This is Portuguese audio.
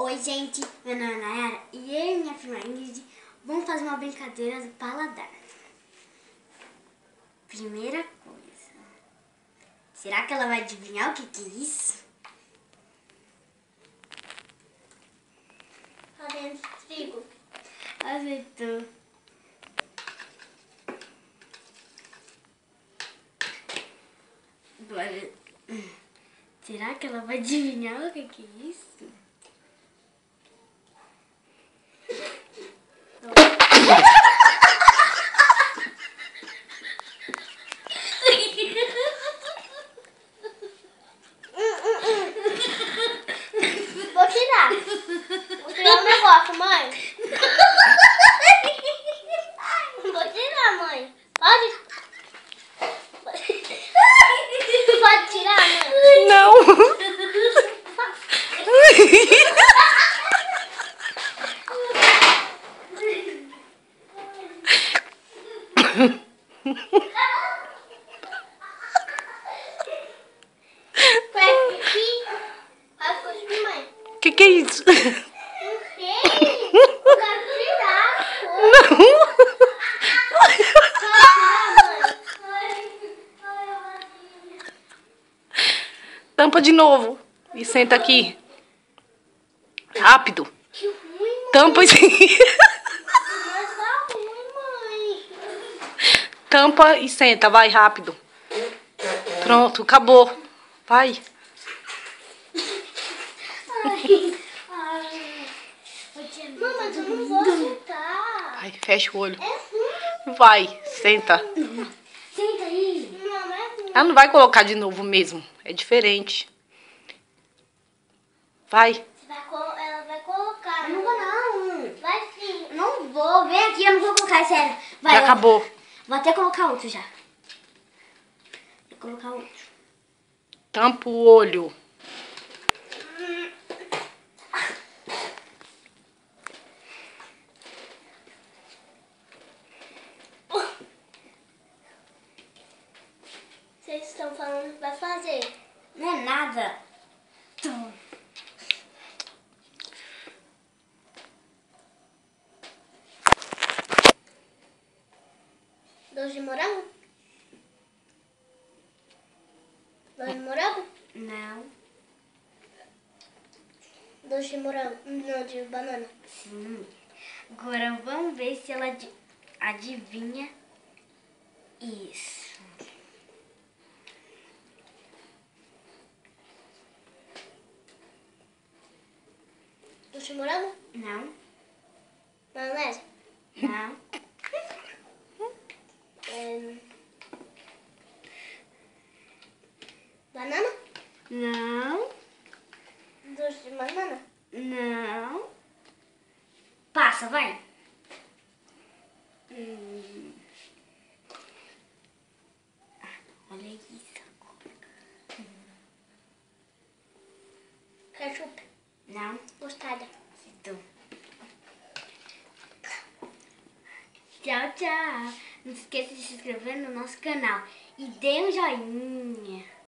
Oi, gente, meu nome é Nayara e eu e minha prima Ingrid vamos fazer uma brincadeira do paladar. Primeira coisa, será que ela vai adivinhar o que é isso? Fazendo trigo. Acertou. Agora, será que ela vai adivinhar o que é isso? Vou tirar. Vou tirar o negócio, mãe. Vou tirar, mãe. Pode? Pode tirar, mãe? Não. Vai cuspir, mãe. Que é isso? Não sei. Eu quero tirar. Não. Pode tirar, mãe. Tampa de novo. E senta aqui. Rápido. Que ruim, mãe. Tampa e... Mas tá ruim, mãe. Tampa e senta. Vai, rápido. Pronto, acabou. Vai. Mamãe, eu não vou sentar. Vai, fecha o olho. É ruim. Vai, senta. Senta aí. Não, é ruim. Ela não vai colocar de novo mesmo. É diferente. Vai. Ela vai colocar. Eu não vou não. Vai sim. Eu não vou. Vem aqui, eu não vou colocar, é sério. Vai, Já acabou. Vou até colocar outro já. Vou colocar outro. Tampa o olho. Vocês estão falando que vai fazer. Não é nada. Doce de morango? Doce de morango? Não. Doce de morango? Não, de banana. Sim. Agora vamos ver se ela adivinha isso. Doce de morango? Não. Maionese? Não. Banana? Não. Doce de banana? Não. Passa, vai. Olha isso. Ketchup? Não. Mostarda? Então. Tchau, tchau. Não se esqueça de se inscrever no nosso canal. E dê um joinha.